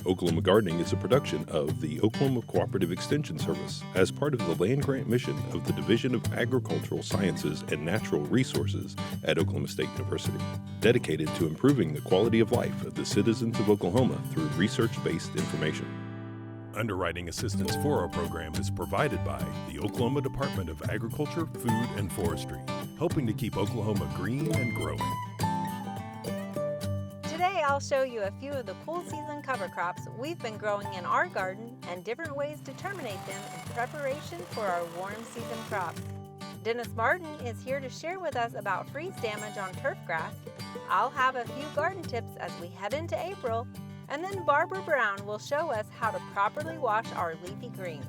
Oklahoma Gardening is a production of the Oklahoma Cooperative Extension Service as part of the land grant mission of the Division of Agricultural Sciences and Natural Resources at Oklahoma State University, dedicated to improving the quality of life of the citizens of Oklahoma through research-based information. Underwriting assistance for our program is provided by the Oklahoma Department of Agriculture, Food, and Forestry, helping to keep Oklahoma green and growing. Today I'll show you a few of the cool season cover crops we've been growing in our garden and different ways to terminate them in preparation for our warm season crops. Dennis Martin is here to share with us about freeze damage on turf grass. I'll have a few garden tips as we head into April, and then Barbara Brown will show us how to properly wash our leafy greens.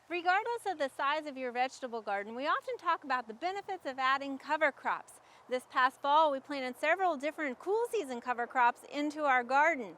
Regardless of the size of your vegetable garden, we often talk about the benefits of adding cover crops. This past fall, we planted several different cool season cover crops into our garden.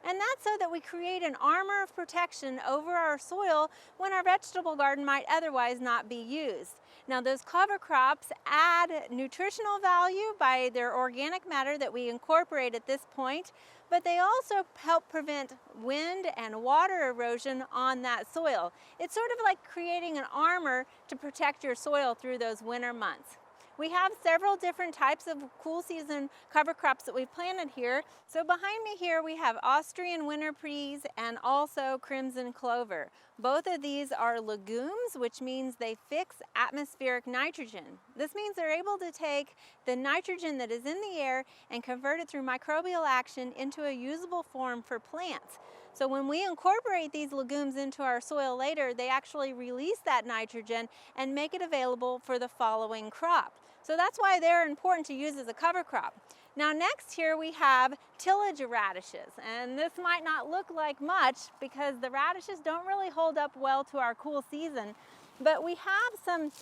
And that's so that we create an armor of protection over our soil when our vegetable garden might otherwise not be used. Now, those cover crops add nutritional value by their organic matter that we incorporate at this point, but they also help prevent wind and water erosion on that soil. It's sort of like creating an armor to protect your soil through those winter months. We have several different types of cool season cover crops that we've planted here. So behind me here we have Austrian winter peas and also crimson clover. Both of these are legumes, which means they fix atmospheric nitrogen. This means they're able to take the nitrogen that is in the air and convert it through microbial action into a usable form for plants. So when we incorporate these legumes into our soil later, they actually release that nitrogen and make it available for the following crop. So that's why they're important to use as a cover crop. Now next here we have tillage radishes, and this might not look like much because the radishes don't really hold up well to our cool season. But we have some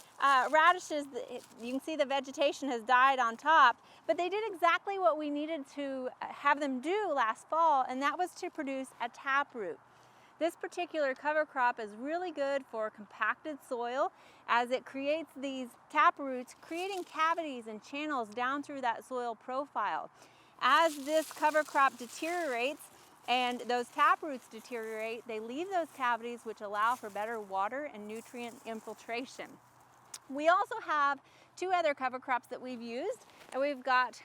radishes, you can see the vegetation has died on top, but they did exactly what we needed to have them do last fall, and that was to produce a taproot. This particular cover crop is really good for compacted soil as it creates these taproots, creating cavities and channels down through that soil profile. As this cover crop deteriorates, and those taproots deteriorate, they leave those cavities which allow for better water and nutrient infiltration. We also have two other cover crops that we've used, and we've got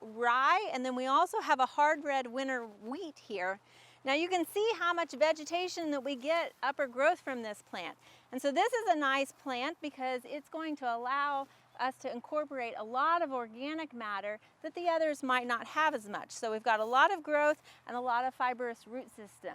rye, and then we also have a hard red winter wheat here. Now you can see how much vegetation that we get upper growth from this plant. And so this is a nice plant because it's going to allow us to incorporate a lot of organic matter that the others might not have as much. So we've got a lot of growth and a lot of fibrous root system.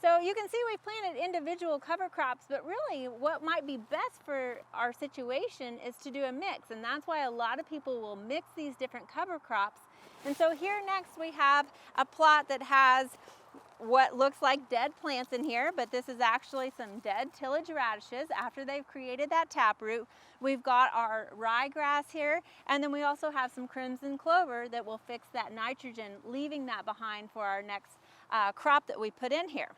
So you can see we've planted individual cover crops, but really what might be best for our situation is to do a mix. And that's why a lot of people will mix these different cover crops. And so here next we have a plot that has what looks like dead plants in here, but this is actually some dead tillage radishes after they've created that taproot. We've got our ryegrass here, and then we also have some crimson clover that will fix that nitrogen, leaving that behind for our next crop that we put in here.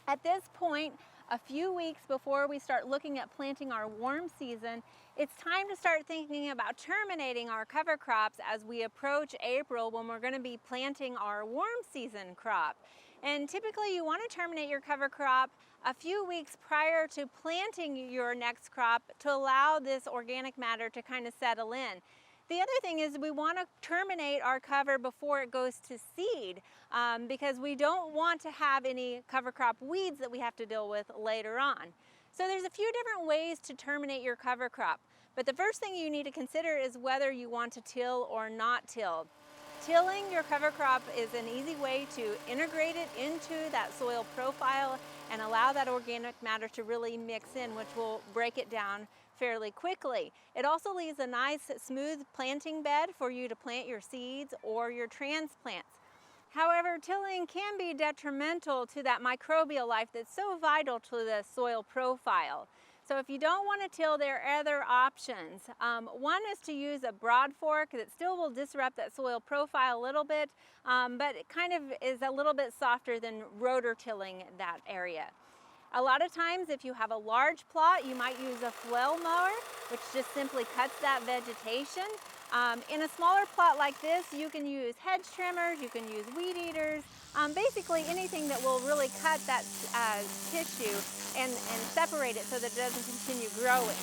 At this point, a few weeks before we start looking at planting our warm season, it's time to start thinking about terminating our cover crops as we approach April when we're going to be planting our warm season crop. And typically you want to terminate your cover crop a few weeks prior to planting your next crop to allow this organic matter to kind of settle in. The other thing is we want to terminate our cover before it goes to seed because we don't want to have any cover crop weeds that we have to deal with later on. So there's a few different ways to terminate your cover crop, but the first thing you need to consider is whether you want to till or not till. Tilling your cover crop is an easy way to integrate it into that soil profile and allow that organic matter to really mix in, which will break it down fairly quickly. It also leaves a nice smooth planting bed for you to plant your seeds or your transplants. However, tilling can be detrimental to that microbial life that's so vital to the soil profile. So if you don't want to till, there are other options. One is to use a broad fork that still will disrupt that soil profile a little bit, but it kind of is a little bit softer than rotor tilling that area. A lot of times if you have a large plot, you might use a flail mower, which just simply cuts that vegetation. In a smaller plot like this, you can use hedge trimmers, you can use weed eaters, basically anything that will really cut that tissue and separate it so that it doesn't continue growing.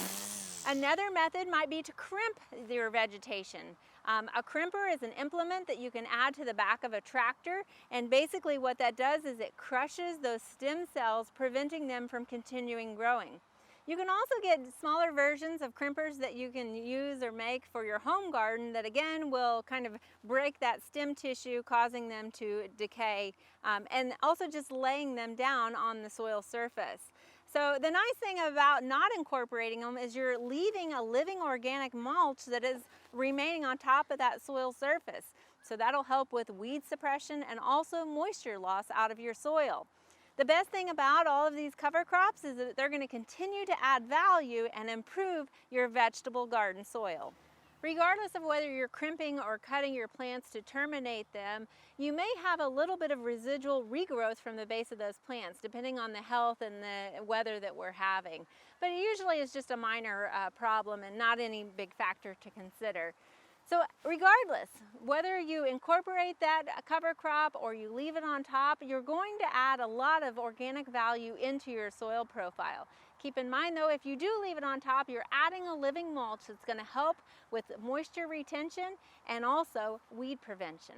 Another method might be to crimp your vegetation. A crimper is an implement that you can add to the back of a tractor, and basically what that does is it crushes those stem cells, preventing them from continuing growing. You can also get smaller versions of crimpers that you can use or make for your home garden that again will kind of break that stem tissue, causing them to decay, and also just laying them down on the soil surface. So the nice thing about not incorporating them is you're leaving a living organic mulch that is remaining on top of that soil surface. So that'll help with weed suppression and also moisture loss out of your soil. The best thing about all of these cover crops is that they're going to continue to add value and improve your vegetable garden soil. Regardless of whether you're crimping or cutting your plants to terminate them, you may have a little bit of residual regrowth from the base of those plants, depending on the health and the weather that we're having. But it usually is just a minor problem and not any big factor to consider. So regardless, whether you incorporate that cover crop or you leave it on top, you're going to add a lot of organic value into your soil profile. Keep in mind though, if you do leave it on top, you're adding a living mulch that's going to help with moisture retention and also weed prevention.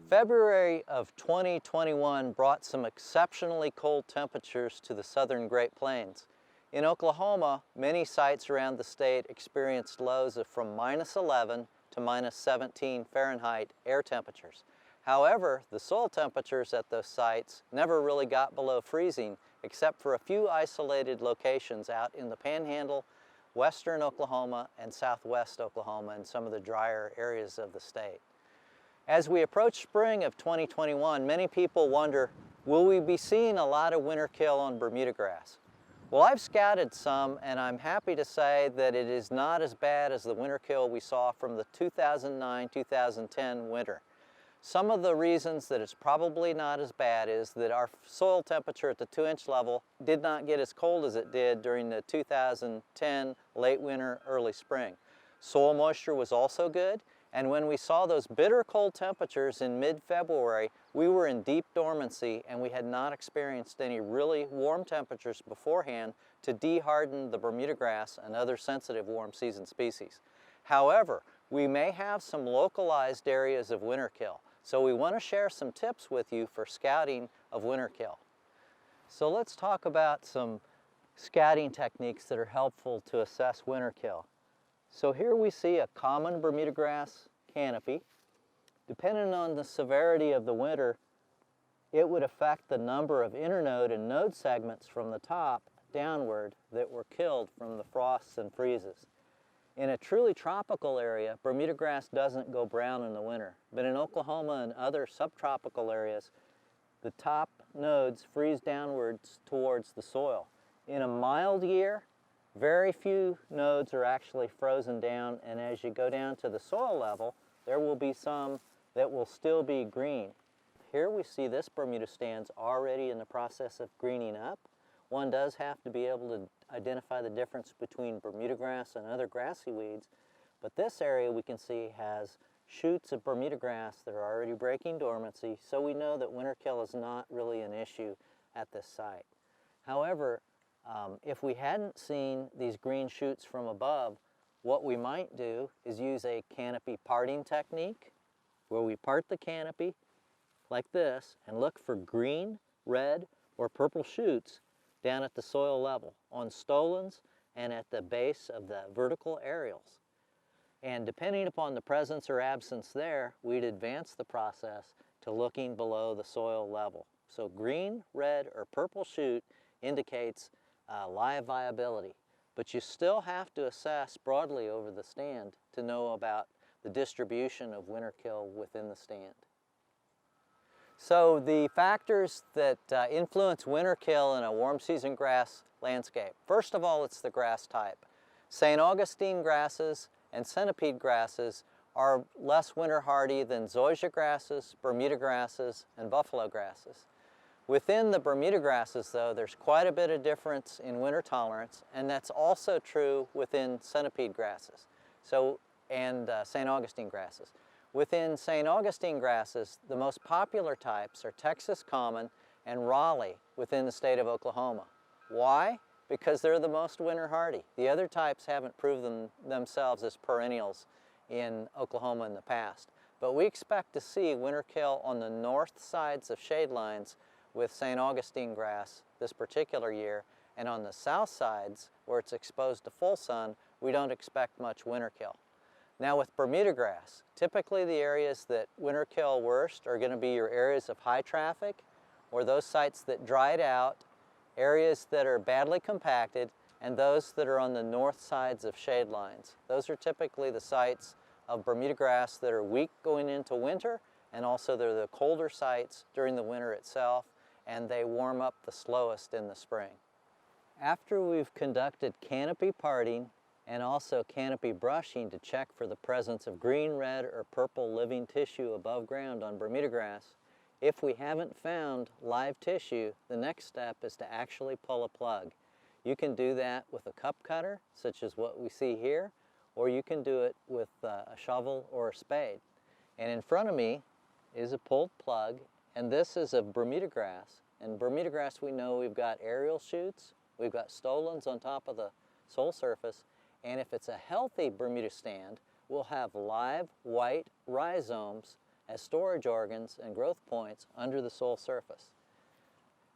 February of 2021 brought some exceptionally cold temperatures to the southern Great Plains. In Oklahoma, many sites around the state experienced lows of from -11 to -17 Fahrenheit air temperatures. However, the soil temperatures at those sites never really got below freezing, except for a few isolated locations out in the Panhandle, western Oklahoma, and southwest Oklahoma, and some of the drier areas of the state. As we approach spring of 2021, many people wonder, will we be seeing a lot of winter kill on Bermuda grass? Well, I've scouted some, and I'm happy to say that it is not as bad as the winter kill we saw from the 2009-2010 winter. Some of the reasons that it's probably not as bad is that our soil temperature at the 2-inch level did not get as cold as it did during the 2010 late winter, early spring. Soil moisture was also good. And when we saw those bitter cold temperatures in mid-February, we were in deep dormancy and we had not experienced any really warm temperatures beforehand to de-harden the Bermuda grass and other sensitive warm season species. However, we may have some localized areas of winter kill. So we want to share some tips with you for scouting of winter kill. So let's talk about some scouting techniques that are helpful to assess winter kill. So here we see a common Bermuda grass canopy. Depending on the severity of the winter, it would affect the number of internode and node segments from the top downward that were killed from the frosts and freezes. In a truly tropical area, Bermuda grass doesn't go brown in the winter, but in Oklahoma and other subtropical areas, the top nodes freeze downwards towards the soil. In a mild year, very few nodes are actually frozen down, and as you go down to the soil level, there will be some that will still be green. Here we see this Bermuda stands already in the process of greening up. One does have to be able to identify the difference between Bermuda grass and other grassy weeds, but this area we can see has shoots of Bermuda grass that are already breaking dormancy, so we know that winter kill is not really an issue at this site. However, if we hadn't seen these green shoots from above, what we might do is use a canopy parting technique where we part the canopy like this and look for green, red, or purple shoots down at the soil level on stolons and at the base of the vertical aerials. And depending upon the presence or absence there, we'd advance the process to looking below the soil level. So green, red, or purple shoot indicates live viability. But you still have to assess broadly over the stand to know about the distribution of winter kill within the stand. So the factors that influence winter kill in a warm season grass landscape. First of all, it's the grass type. St. Augustine grasses and centipede grasses are less winter hardy than zoysia grasses, Bermuda grasses, and buffalo grasses. Within the Bermuda grasses, though, there's quite a bit of difference in winter tolerance, and that's also true within centipede grasses and St. Augustine grasses. Within St. Augustine grasses, the most popular types are Texas common and Raleigh within the state of Oklahoma. Why? Because they're the most winter hardy. The other types haven't proven themselves as perennials in Oklahoma in the past. But we expect to see winter kill on the north sides of shade lines with St. Augustine grass this particular year, and on the south sides where it's exposed to full sun, we don't expect much winter kill. Now with Bermuda grass, typically the areas that winter kill worst are going to be your areas of high traffic, or those sites that dried out, areas that are badly compacted, and those that are on the north sides of shade lines. Those are typically the sites of Bermuda grass that are weak going into winter, and also they're the colder sites during the winter itself, and they warm up the slowest in the spring. After we've conducted canopy parting and also canopy brushing to check for the presence of green, red, or purple living tissue above ground on Bermuda grass, if we haven't found live tissue, the next step is to actually pull a plug. You can do that with a cup cutter, such as what we see here, or you can do it with a shovel or a spade. And in front of me is a pulled plug, and this is of Bermuda grass. And Bermuda grass, we know we've got aerial shoots, we've got stolons on top of the soil surface, and if it's a healthy Bermuda stand, we'll have live white rhizomes as storage organs and growth points under the soil surface.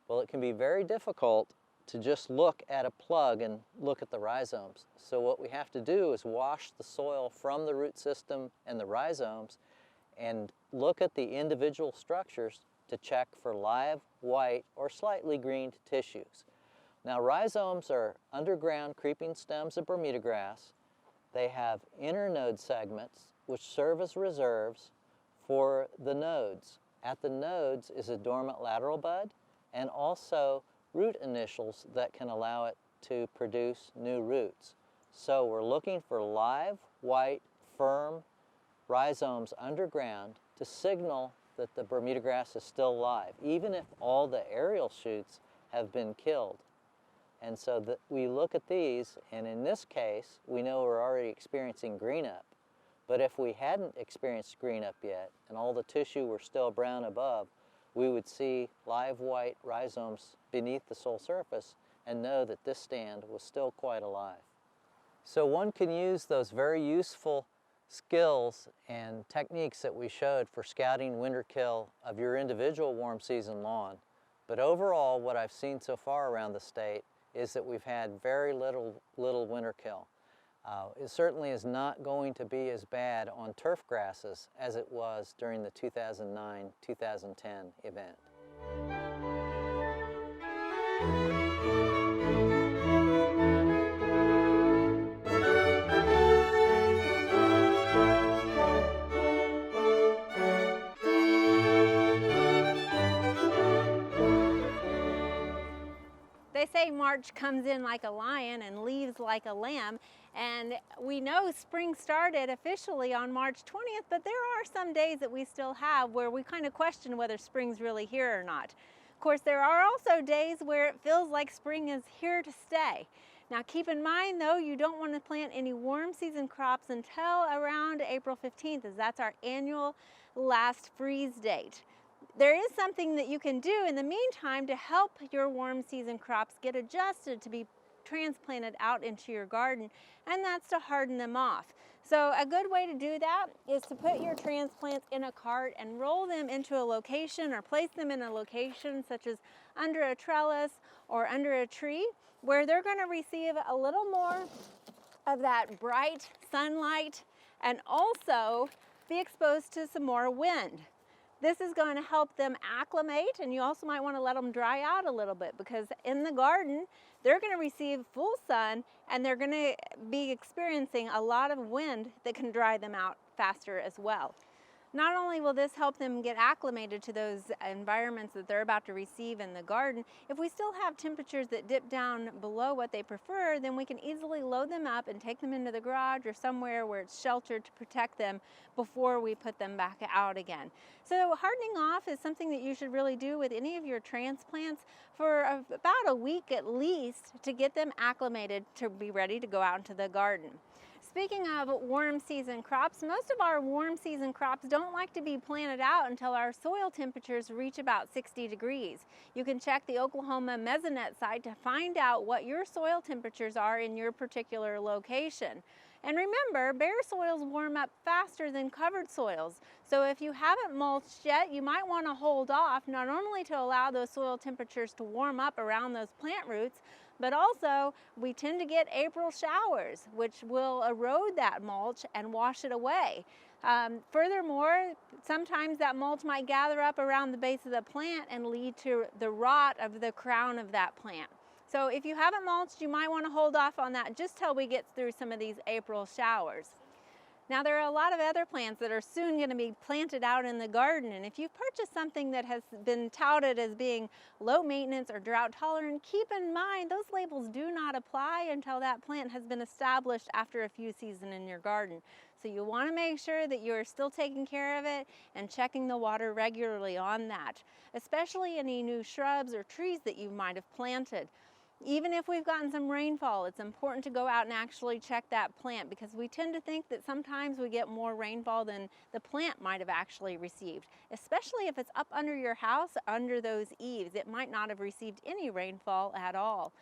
Well, it can be very difficult to just look at a plug and look at the rhizomes. So what we have to do is wash the soil from the root system and the rhizomes and look at the individual structures to check for live, white, or slightly green tissues. Now, rhizomes are underground creeping stems of Bermuda grass. They have internode segments which serve as reserves for the nodes. At the nodes is a dormant lateral bud and also root initials that can allow it to produce new roots. So we're looking for live, white, firm rhizomes underground to signal that the Bermuda grass is still live, even if all the aerial shoots have been killed. And so we look at these, and in this case, we know we're already experiencing green up. But if we hadn't experienced green up yet, and all the tissue were still brown above, we would see live white rhizomes beneath the soil surface and know that this stand was still quite alive. So one can use those very useful skills and techniques that we showed for scouting winter kill of your individual warm season lawn. But overall, what I've seen so far around the state is that we've had very little winter kill. It certainly is not going to be as bad on turf grasses as it was during the 2009-2010 event. They say March comes in like a lion and leaves like a lamb, and we know spring started officially on March 20th, but there are some days that we still have where we kind of question whether spring's really here or not. Of course, there are also days where it feels like spring is here to stay. Now keep in mind though, you don't want to plant any warm season crops until around April 15th, as that's our annual last freeze date. There is something that you can do in the meantime to help your warm season crops get adjusted to be transplanted out into your garden, and that's to harden them off. So a good way to do that is to put your transplants in a cart and roll them into a location or place them in a location such as under a trellis or under a tree where they're going to receive a little more of that bright sunlight and also be exposed to some more wind. This is going to help them acclimate, and you also might want to let them dry out a little bit, because in the garden, they're going to receive full sun and they're going to be experiencing a lot of wind that can dry them out faster as well. Not only will this help them get acclimated to those environments that they're about to receive in the garden, if we still have temperatures that dip down below what they prefer, then we can easily load them up and take them into the garage or somewhere where it's sheltered to protect them before we put them back out again. So hardening off is something that you should really do with any of your transplants for about a week at least, to get them acclimated to be ready to go out into the garden. Speaking of warm season crops, most of our warm season crops don't like to be planted out until our soil temperatures reach about 60 degrees. You can check the Oklahoma Mesonet site to find out what your soil temperatures are in your particular location. And remember, bare soils warm up faster than covered soils. So if you haven't mulched yet, you might want to hold off, not only to allow those soil temperatures to warm up around those plant roots, but also we tend to get April showers, which will erode that mulch and wash it away. Furthermore, sometimes that mulch might gather up around the base of the plant and lead to the rot of the crown of that plant. So if you haven't mulched, you might want to hold off on that just till we get through some of these April showers. Now, there are a lot of other plants that are soon going to be planted out in the garden, and if you've purchased something that has been touted as being low maintenance or drought tolerant, keep in mind those labels do not apply until that plant has been established after a few seasons in your garden. So you want to make sure that you're still taking care of it and checking the water regularly on that, especially any new shrubs or trees that you might have planted. Even if we've gotten some rainfall, it's important to go out and actually check that plant, because we tend to think that sometimes we get more rainfall than the plant might have actually received, especially if it's up under your house, under those eaves. It might not have received any rainfall at all.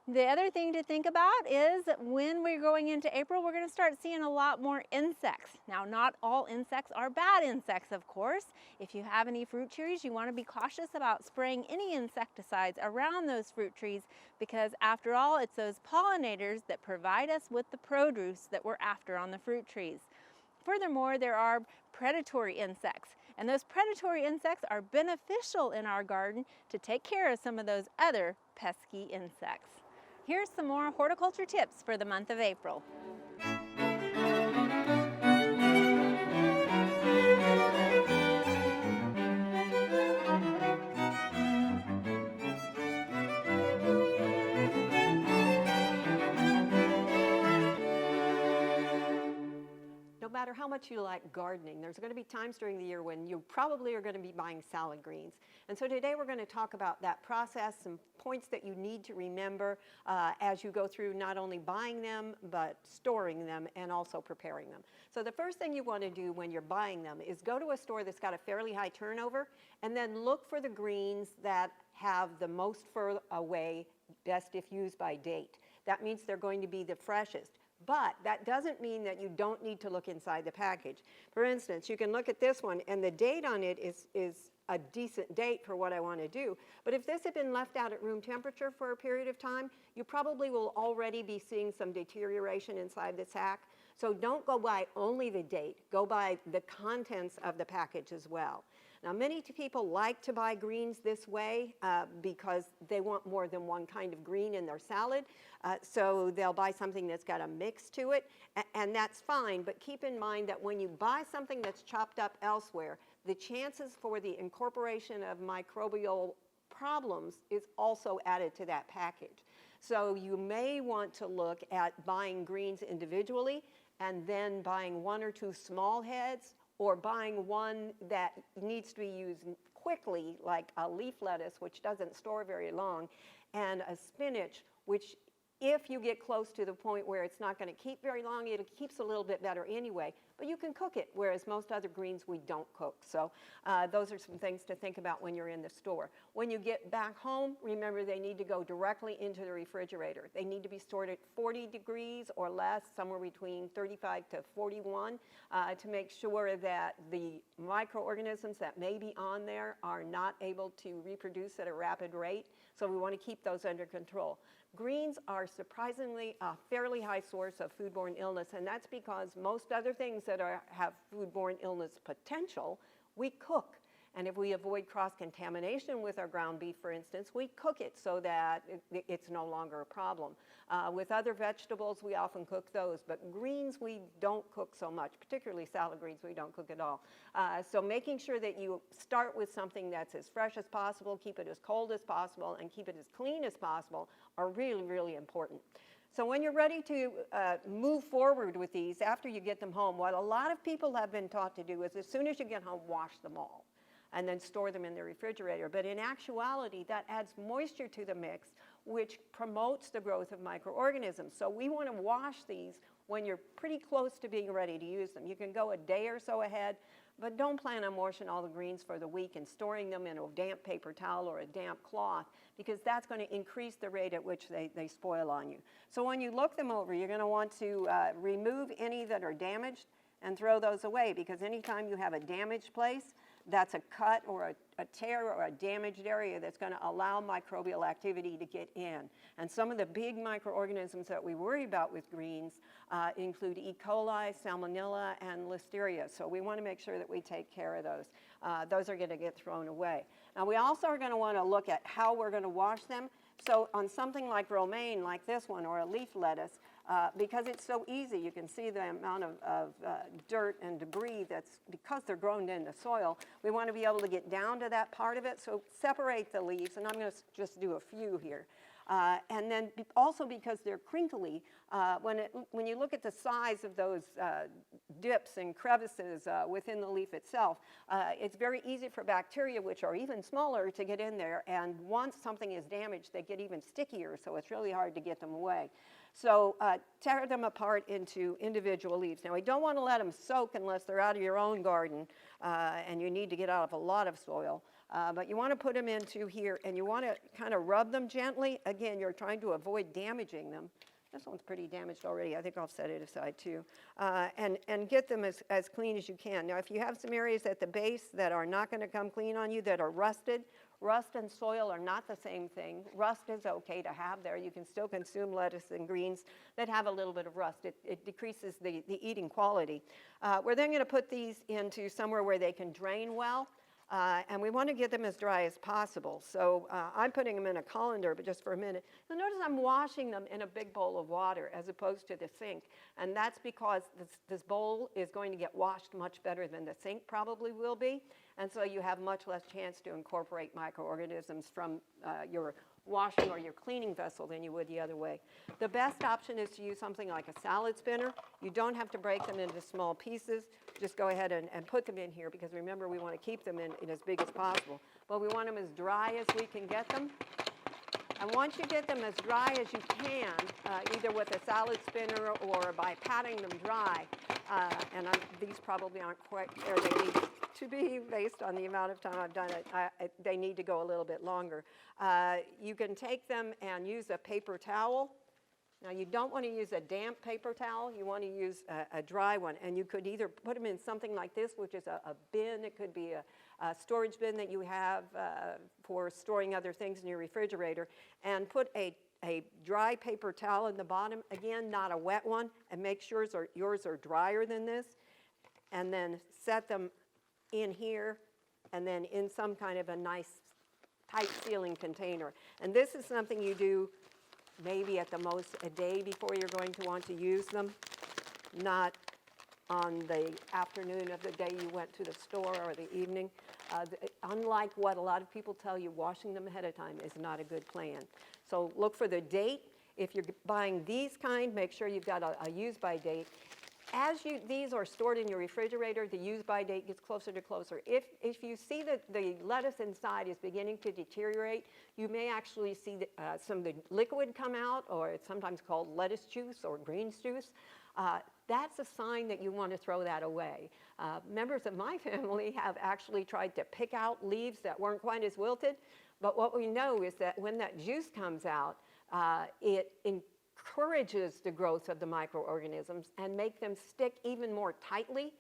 The other thing to think about is that when we're going into April, we're going to start seeing a lot more insects. Now, not all insects are bad insects, of course. If you have any fruit trees, you want to be cautious about spraying any insecticides around those fruit trees, because after all, it's those pollinators that provide us with the produce that we're after on the fruit trees. Furthermore, there are predatory insects, and those predatory insects are beneficial in our garden to take care of some of those other pesky insects. Here's some more horticulture tips for the month of April. No matter how much you like gardening, there's going to be times during the year when you probably are going to be buying salad greens. And so today we're going to talk about that process, some points that you need to remember as you go through not only buying them, but storing them and also preparing them. So the first thing you want to do when you're buying them is go to a store that's got a fairly high turnover, and then look for the greens that have the most fur away, best if used by date. That means they're going to be the freshest. But that doesn't mean that you don't need to look inside the package. For instance, you can look at this one, and the date on it is a decent date for what I want to do. But if this had been left out at room temperature for a period of time, you probably will already be seeing some deterioration inside the sack. So don't go by only the date. Go by the contents of the package as well. Now, many people like to buy greens this way because they want more than one kind of green in their salad. So they'll buy something that's got a mix to it, and that's fine. But keep in mind that when you buy something that's chopped up elsewhere, the chances for the incorporation of microbial problems is also added to that package. So you may want to look at buying greens individually and then buying one or two small heads, or buying one that needs to be used quickly, like a leaf lettuce, which doesn't store very long, and a spinach, which if you get close to the point where it's not going to keep very long, it keeps a little bit better anyway, but you can cook it, whereas most other greens we don't cook. So those are some things to think about when you're in the store. When you get back home, remember they need to go directly into the refrigerator. They need to be stored at 40 degrees or less, somewhere between 35 to 41, to make sure that the microorganisms that may be on there are not able to reproduce at a rapid rate. So we want to keep those under control. Greens are surprisingly a fairly high source of foodborne illness, and that's because most other things that have foodborne illness potential, we cook. And if we avoid cross-contamination with our ground beef, for instance, we cook it so that it's no longer a problem. With other vegetables, we often cook those, but greens we don't cook so much, particularly salad greens we don't cook at all. So making sure that you start with something that's as fresh as possible, keep it as cold as possible, and keep it as clean as possible are really, really important. So when you're ready to move forward with these after you get them home, what a lot of people have been taught to do is as soon as you get home, wash them all and then store them in the refrigerator. But in actuality, that adds moisture to the mix, which promotes the growth of microorganisms. So we want to wash these when you're pretty close to being ready to use them. You can go a day or so ahead, but don't plan on washing all the greens for the week and storing them in a damp paper towel or a damp cloth, because that's going to increase the rate at which they spoil on you. So when you look them over, you're going to want to remove any that are damaged and throw those away, because anytime you have a damaged place, that's a cut or a tear or a damaged area that's going to allow microbial activity to get in. And some of the big microorganisms that we worry about with greens include E. coli, salmonella, and listeria. So we want to make sure that we take care of those. Those are going to get thrown away. Now we also are going to want to look at how we're going to wash them. So on something like romaine, like this one, or a leaf lettuce, because it's so easy, you can see the amount of dirt and debris that's, because they're grown in the soil, we want to be able to get down to that part of it. So separate the leaves, and I'm going to just do a few here. And then also because they're crinkly, when you look at the size of those dips and crevices within the leaf itself, it's very easy for bacteria, which are even smaller, to get in there. And once something is damaged, they get even stickier, so it's really hard to get them away. So tear them apart into individual leaves. Now, we don't want to let them soak unless they're out of your own garden and you need to get out of a lot of soil. But you want to put them into here, and you want to kind of rub them gently. Again, you're trying to avoid damaging them. This one's pretty damaged already. I think I'll set it aside too. And get them as clean as you can. Now, if you have some areas at the base that are not going to come clean on you, that are rusted, rust and soil are not the same thing. Rust is okay to have there. You can still consume lettuce and greens that have a little bit of rust. It decreases the eating quality. We're then going to put these into somewhere where they can drain well. And we want to get them as dry as possible. So I'm putting them in a colander, but just for a minute. You'll notice I'm washing them in a big bowl of water as opposed to the sink. And that's because this bowl is going to get washed much better than the sink probably will be. And so you have much less chance to incorporate microorganisms from your washing or your cleaning vessel than you would the other way. The best option is to use something like a salad spinner. You don't have to break them into small pieces. Just go ahead and put them in here, because remember, we want to keep them in as big as possible. But we want them as dry as we can get them. And once you get them as dry as you can, either with a salad spinner or by patting them dry, and these probably aren't quite where they need to be based on the amount of time I've done it, they need to go a little bit longer. You can take them and use a paper towel. Now, you don't want to use a damp paper towel. You want to use a dry one. And you could either put them in something like this, which is a bin. It could be a storage bin that you have for storing other things in your refrigerator, and put a dry paper towel in the bottom. Again, not a wet one. And make sure yours are drier than this. And then set them in here, and then in some kind of a nice tight sealing container. And this is something you do maybe at the most a day before you're going to want to use them, not on the afternoon of the day you went to the store or the evening. Unlike what a lot of people tell you, washing them ahead of time is not a good plan. So look for the date. If you're buying these kind, make sure you've got a use-by date. As these are stored in your refrigerator, the use-by date gets closer to closer. If you see that the lettuce inside is beginning to deteriorate, you may actually see some of the liquid come out, or it's sometimes called lettuce juice or greens juice. That's a sign that you want to throw that away. Members of my family have actually tried to pick out leaves that weren't quite as wilted, but what we know is that when that juice comes out, it encourages the growth of the microorganisms and make them stick even more tightly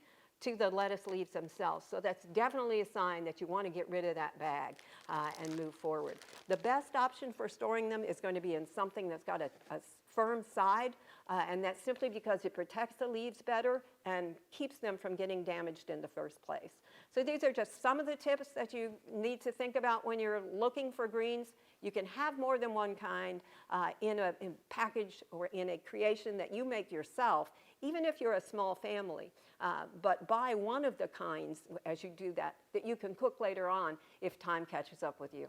to the lettuce leaves themselves. So that's definitely a sign that you want to get rid of that bag and move forward. The best option for storing them is going to be in something that's got a firm side, and that's simply because it protects the leaves better and keeps them from getting damaged in the first place. So these are just some of the tips that you need to think about when you're looking for greens. You can have more than one kind in a package or in a creation that you make yourself, even if you're a small family. But buy one of the kinds as you do that you can cook later on if time catches up with you.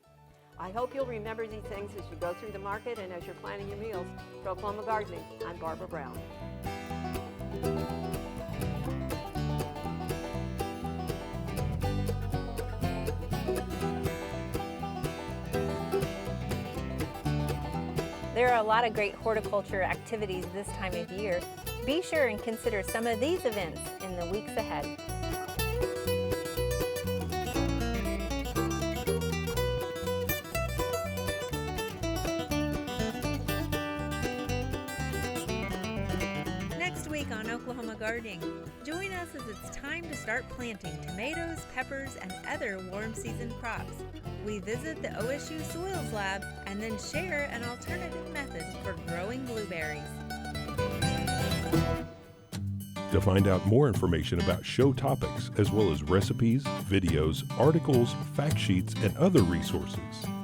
I hope you'll remember these things as you go through the market and as you're planning your meals. For Oklahoma Gardening, I'm Barbara Brown. There are a lot of great horticulture activities this time of year. Be sure and consider some of these events in the weeks ahead. Next week on Oklahoma Gardening, join us as it's time to start planting tomatoes, peppers, and other warm season crops. We visit the OSU Soils Lab and then share an alternative method for growing blueberries. To find out more information about show topics, as well as recipes, videos, articles, fact sheets, and other resources,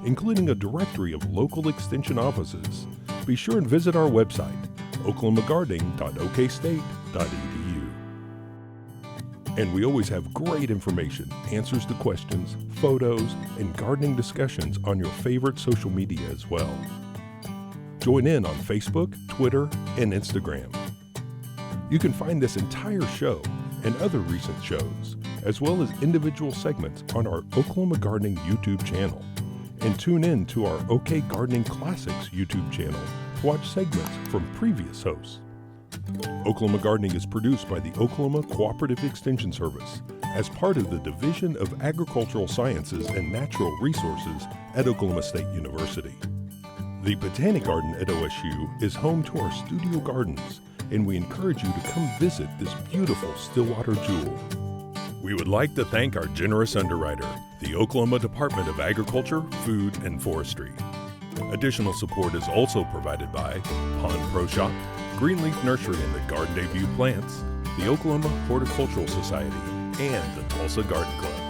including a directory of local extension offices, be sure and visit our website, oklahomagardening.okstate.edu. And we always have great information, answers to questions, photos, and gardening discussions on your favorite social media as well. Join in on Facebook, Twitter, and Instagram. You can find this entire show and other recent shows, as well as individual segments on our Oklahoma Gardening YouTube channel. And tune in to our OK Gardening Classics YouTube channel to watch segments from previous hosts. Oklahoma Gardening is produced by the Oklahoma Cooperative Extension Service as part of the Division of Agricultural Sciences and Natural Resources at Oklahoma State University. The Botanic Garden at OSU is home to our studio gardens, and we encourage you to come visit this beautiful Stillwater jewel. We would like to thank our generous underwriter, the Oklahoma Department of Agriculture, Food, and Forestry. Additional support is also provided by Pond Pro Shop, Greenleaf Nursery and the Garden Debut Plants, the Oklahoma Horticultural Society, and the Tulsa Garden Club.